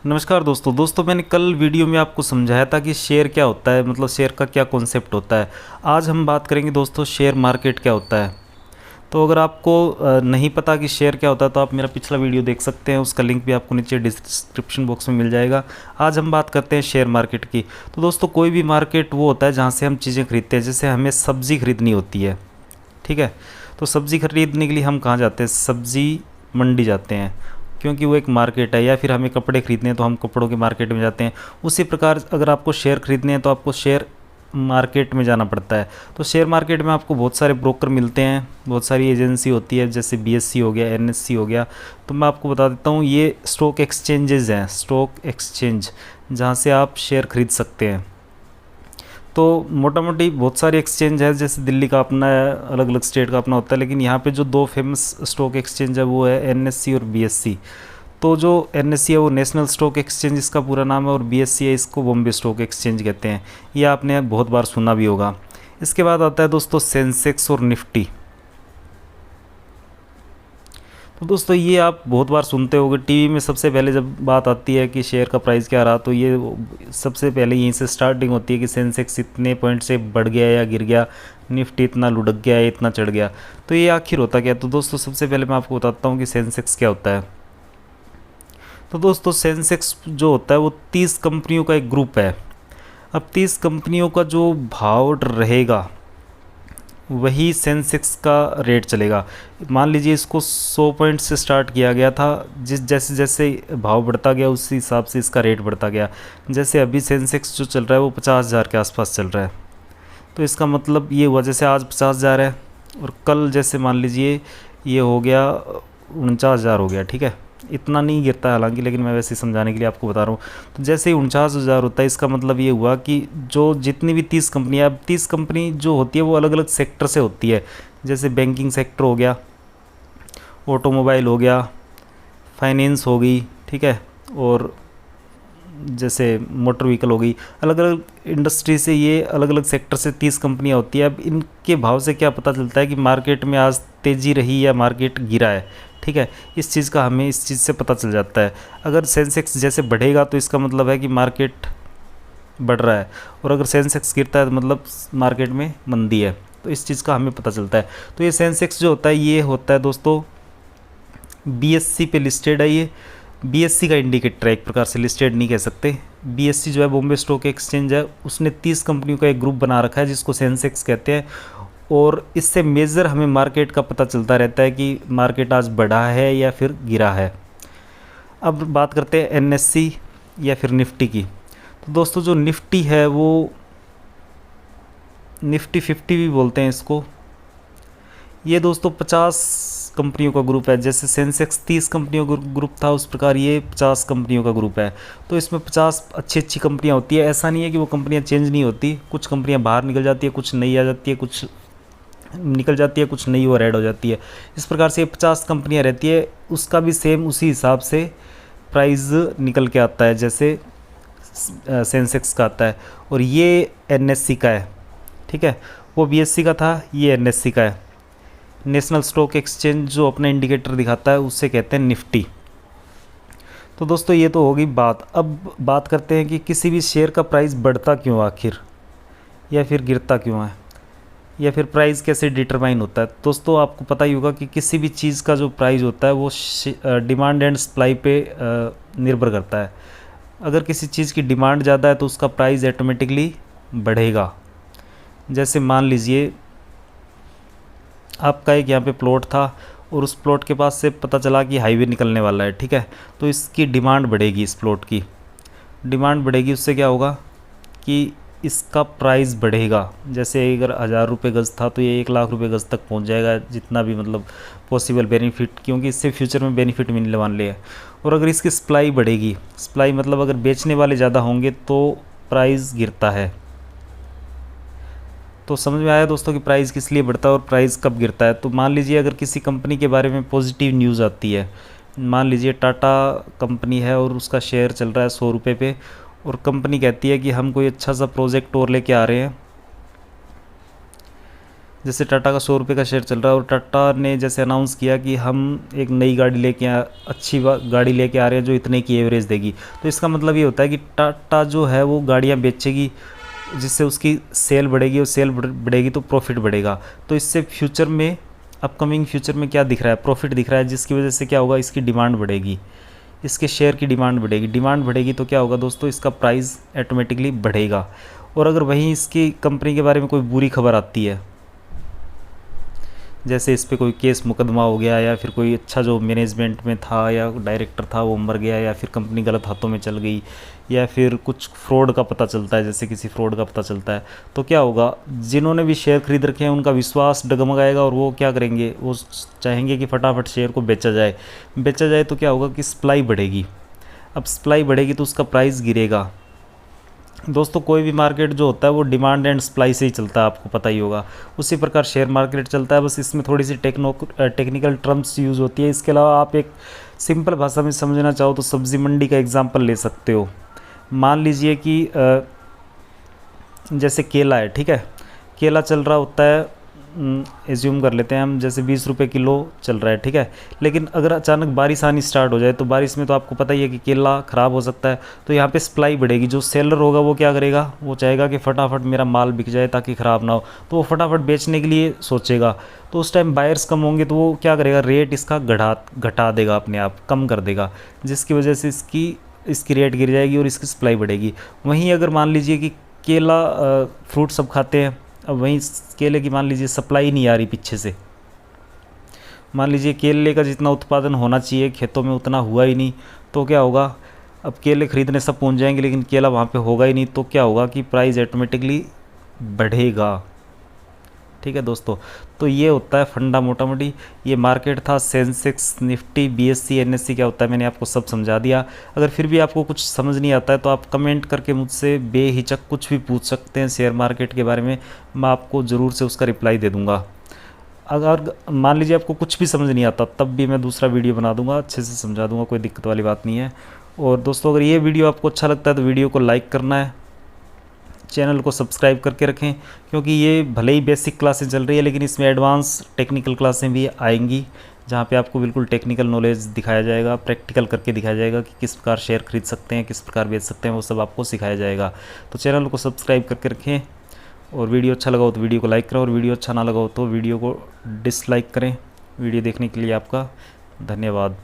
नमस्कार दोस्तों मैंने कल वीडियो में आपको समझाया था कि शेयर क्या होता है, मतलब शेयर का क्या कॉन्सेप्ट होता है। आज हम बात करेंगे दोस्तों शेयर मार्केट क्या होता है। तो अगर आपको नहीं पता कि शेयर क्या होता है तो आप मेरा पिछला वीडियो देख सकते हैं, उसका लिंक भी आपको नीचे डिस्क्रिप्शन बॉक्स में मिल जाएगा। आज हम बात करते हैं शेयर मार्केट की। तो दोस्तों कोई भी मार्केट वो होता है जहाँ से हम चीज़ें खरीदते हैं। जैसे हमें सब्ज़ी खरीदनी होती है, ठीक है, तो सब्ज़ी खरीदने के लिए हम कहाँ जाते हैं? सब्ज़ी मंडी जाते हैं, क्योंकि वो एक मार्केट है। या फिर हमें कपड़े खरीदने हैं तो हम कपड़ों के मार्केट में जाते हैं। उसी प्रकार अगर आपको शेयर खरीदने हैं तो आपको शेयर मार्केट में जाना पड़ता है। तो शेयर मार्केट में आपको बहुत सारे ब्रोकर मिलते हैं, बहुत सारी एजेंसी होती है, जैसे बीएससी हो गया, एनएससी हो गया। तो मैं आपको बता देता हूँ, ये स्टॉक एक्सचेंजेस हैं, स्टॉक एक्सचेंज जहाँ से आप शेयर खरीद सकते हैं। तो मोटा मोटी बहुत सारे एक्सचेंज है, जैसे दिल्ली का अपना है, अलग अलग स्टेट का अपना होता है। लेकिन यहाँ पे जो दो फेमस स्टॉक एक्सचेंज है वो है एनएससी और बीएससी। तो जो एनएससी है वो नेशनल स्टॉक एक्सचेंज इसका पूरा नाम है, और बीएससी है इसको बॉम्बे स्टॉक एक्सचेंज कहते हैं। ये आपने बहुत बार सुना भी होगा। इसके बाद आता है दोस्तों सेंसेक्स और निफ्टी। तो दोस्तों ये आप बहुत बार सुनते होंगे टीवी में। सबसे पहले जब बात आती है कि शेयर का प्राइस क्या रहा, तो ये सबसे पहले यहीं से स्टार्टिंग होती है कि सेंसेक्स इतने पॉइंट से बढ़ गया या गिर गया, निफ्टी इतना लुढ़क गया या इतना चढ़ गया। तो ये आखिर होता क्या है? तो दोस्तों सबसे पहले मैं आपको बताता हूँ कि सेंसेक्स क्या होता है। तो दोस्तों सेंसेक्स जो होता है वो 30 कंपनियों का एक ग्रुप है। अब 30 कंपनियों का जो भाव रहेगा वही सेंसेक्स का रेट चलेगा। मान लीजिए इसको 100 पॉइंट से स्टार्ट किया गया था, जैसे जैसे भाव बढ़ता गया उसी हिसाब से इसका रेट बढ़ता गया। जैसे अभी सेंसेक्स जो चल रहा है वो 50,000 के आसपास चल रहा है। तो इसका मतलब ये हुआ, जैसे आज 50,000 है और कल जैसे मान लीजिए ये हो गया 49,000 हो गया, ठीक है। इतना नहीं गिरता है हालांकि, लेकिन मैं वैसे ही समझाने के लिए आपको बता रहा हूँ। तो जैसे ही 49,000 होता है, इसका मतलब ये हुआ कि जो जितनी भी 30 कंपनियाँ, अब 30 कंपनी जो होती है वो अलग अलग सेक्टर से होती है। जैसे बैंकिंग सेक्टर हो गया, ऑटोमोबाइल हो गया, फाइनेंस हो गई, ठीक है, और जैसे मोटर व्हीकल हो गई। अलग अलग इंडस्ट्री से, ये अलग अलग सेक्टर से 30 कंपनियाँ होती है। अब इनके भाव से क्या पता चलता है कि मार्केट में आज तेज़ी रही या मार्केट गिरा है, ठीक है। इस चीज़ का हमें इस चीज़ से पता चल जाता है। अगर सेंसेक्स जैसे बढ़ेगा तो इसका मतलब है कि मार्केट बढ़ रहा है, और अगर सेंसेक्स गिरता है तो मतलब मार्केट में मंदी है। तो इस चीज़ का हमें पता चलता है। तो ये सेंसेक्स जो होता है ये होता है दोस्तों बीएससी पे लिस्टेड है। ये बीएससी का इंडिकेटर है, एक प्रकार से लिस्टेड नहीं कह सकते। बीएससी जो है बॉम्बे स्टॉक एक्सचेंज है, उसने 30 कंपनियों का एक ग्रुप बना रखा है जिसको सेंसेक्स कहते हैं। और इससे मेजर हमें मार्केट का पता चलता रहता है कि मार्केट आज बढ़ा है या फिर गिरा है। अब बात करते हैं एनएससी या फिर निफ्टी की। तो दोस्तों जो निफ्टी है वो निफ्टी 50 भी बोलते हैं इसको। ये दोस्तों 50 कंपनियों का ग्रुप है। जैसे सेंसेक्स 30 कंपनियों का ग्रुप था, उस प्रकार ये 50 कंपनियों का ग्रुप है। तो इसमें 50 अच्छी अच्छी कंपनियां होती है। ऐसा नहीं है कि वो कंपनियां चेंज नहीं होती, कुछ कंपनियां बाहर निकल जाती है, कुछ नई आ जाती है, कुछ निकल जाती है, कुछ नई और ऐड हो जाती है। इस प्रकार से 50 कंपनियां रहती है, उसका भी सेम उसी हिसाब से प्राइस निकल के आता है जैसे सेंसेक्स का आता है। और ये एनएससी का है, ठीक है। वो बीएससी का था, ये एनएससी का है। नेशनल स्टॉक एक्सचेंज जो अपना इंडिकेटर दिखाता है उससे कहते हैं निफ्टी। तो दोस्तों ये तो होगी बात। अब बात करते हैं कि किसी भी शेयर का प्राइस बढ़ता क्यों आखिर, या फिर गिरता क्यों है, या फिर प्राइस कैसे डिटरमाइन होता है। दोस्तों आपको पता ही होगा कि किसी भी चीज़ का जो प्राइस होता है वो डिमांड एंड सप्लाई पे निर्भर करता है। अगर किसी चीज़ की डिमांड ज़्यादा है तो उसका प्राइस ऑटोमेटिकली बढ़ेगा। जैसे मान लीजिए आपका एक यहाँ पे प्लॉट था और उस प्लॉट के पास से पता चला कि हाईवे निकलने वाला है, ठीक है। तो इसकी डिमांड बढ़ेगी, इस प्लॉट की डिमांड बढ़ेगी। उससे क्या होगा कि इसका प्राइस बढ़ेगा। जैसे अगर 1,000 रुपये गज़ था तो ये 1,00,000 रुपये गज़ तक पहुंच जाएगा, जितना भी मतलब पॉसिबल बेनिफिट, क्योंकि इससे फ्यूचर में बेनिफिट मिलने वाले है। और अगर इसकी सप्लाई बढ़ेगी, सप्लाई मतलब अगर बेचने वाले ज़्यादा होंगे तो प्राइस गिरता है। तो समझ में आया दोस्तों कि प्राइस किस लिए बढ़ता है और प्राइस कब गिरता है। तो मान लीजिए अगर किसी कंपनी के बारे में पॉजिटिव न्यूज़ आती है, मान लीजिए टाटा कंपनी है और उसका शेयर चल रहा है 100 रुपये पे, और कंपनी कहती है कि हम कोई अच्छा सा प्रोजेक्ट और लेके आ रहे हैं जैसे टाटा का 100 रुपये का शेयर चल रहा है और टाटा ने जैसे अनाउंस किया कि हम एक नई गाड़ी लेके अच्छी गाड़ी लेके आ रहे हैं जो इतने की एवरेज देगी, तो इसका मतलब ये होता है कि टाटा जो है वो गाड़ियाँ बेचेगी, जिससे उसकी सेल बढ़ेगी और सेल बढ़ेगी तो प्रॉफिट बढ़ेगा। तो इससे फ्यूचर में, अपकमिंग फ्यूचर में क्या दिख रहा है, प्रॉफिट दिख रहा है, जिसकी वजह से क्या होगा, इसकी डिमांड बढ़ेगी, इसके शेयर की डिमांड बढ़ेगी। डिमांड बढ़ेगी तो क्या होगा दोस्तों, इसका प्राइस ऑटोमेटिकली बढ़ेगा। और अगर वहीं इसकी कंपनी के बारे में कोई बुरी खबर आती है, जैसे इस पर कोई केस मुकदमा हो गया, या फिर कोई अच्छा जो मैनेजमेंट में था या डायरेक्टर था वो मर गया, या फिर कंपनी गलत हाथों में चल गई, या फिर कुछ फ्रॉड का पता चलता है, जैसे किसी फ्रॉड का पता चलता है, तो क्या होगा, जिन्होंने भी शेयर खरीद रखे हैं उनका विश्वास डगमगाएगा और वो क्या करेंगे, वो चाहेंगे कि फटाफट शेयर को बेचा जाए। बेचा जाए तो क्या होगा कि सप्लाई बढ़ेगी। अब सप्लाई बढ़ेगी तो उसका प्राइस गिरेगा। दोस्तों कोई भी मार्केट जो होता है वो डिमांड एंड सप्लाई से ही चलता है, आपको पता ही होगा। उसी प्रकार शेयर मार्केट चलता है, बस इसमें थोड़ी सी टेक्निकल टर्म्स यूज़ होती है। इसके अलावा आप एक सिंपल भाषा में समझना चाहो तो सब्ज़ी मंडी का एग्जांपल ले सकते हो। मान लीजिए कि जैसे केला है, ठीक है, केला चल रहा होता है, एज्यूम कर लेते हैं हम, जैसे 20 रुपये किलो चल रहा है, ठीक है। लेकिन अगर अचानक बारिश आनी स्टार्ट हो जाए तो बारिश में तो आपको पता ही है कि केला ख़राब हो सकता है, तो यहाँ पे सप्लाई बढ़ेगी। जो सेलर होगा वो क्या करेगा, वो चाहेगा कि फटाफट मेरा माल बिक जाए ताकि ख़राब ना हो, तो वो फटाफट बेचने के लिए सोचेगा। तो उस टाइम बायर्स कम होंगे तो वो क्या करेगा, रेट इसका घटा देगा, अपने आप कम कर देगा, जिसकी वजह से इसकी रेट गिर जाएगी और इसकी सप्लाई बढ़ेगी। वहीं अगर मान लीजिए कि केला फ्रूट सब खाते हैं, अब वहीं केले की मान लीजिए सप्लाई नहीं आ रही पीछे से, मान लीजिए केले का जितना उत्पादन होना चाहिए खेतों में उतना हुआ ही नहीं, तो क्या होगा, अब केले खरीदने सब पहुंच जाएंगे लेकिन केला वहाँ पे होगा ही नहीं, तो क्या होगा कि प्राइस ऑटोमेटिकली बढ़ेगा। ठीक है दोस्तों, तो ये होता है फंडा मोटा मोटी। ये मार्केट था सेंसेक्स, निफ्टी, बीएससी, एनएससी क्या होता है मैंने आपको सब समझा दिया। अगर फिर भी आपको कुछ समझ नहीं आता है तो आप कमेंट करके मुझसे बेहिचक कुछ भी पूछ सकते हैं शेयर मार्केट के बारे में, मैं आपको ज़रूर से उसका रिप्लाई दे दूँगा। अगर मान लीजिए आपको कुछ भी समझ नहीं आता तब भी मैं दूसरा वीडियो बना दूंगा, अच्छे से समझा दूंगा, कोई दिक्कत वाली बात नहीं है। और दोस्तों अगर ये वीडियो आपको अच्छा लगता है तो वीडियो को लाइक करना है, चैनल को सब्सक्राइब करके रखें, क्योंकि ये भले ही बेसिक क्लासें चल रही है लेकिन इसमें एडवांस टेक्निकल क्लासें भी आएंगी, जहाँ पे आपको बिल्कुल टेक्निकल नॉलेज दिखाया जाएगा, प्रैक्टिकल करके दिखाया जाएगा कि किस प्रकार शेयर खरीद सकते हैं, किस प्रकार बेच सकते हैं, वो सब आपको सिखाया जाएगा। तो चैनल को सब्सक्राइब करके रखें, और वीडियो अच्छा लगा हो तो वीडियो को लाइक करें, और वीडियो अच्छा ना लगा हो तो वीडियो को डिसलाइक करें। वीडियो देखने के लिए आपका धन्यवाद।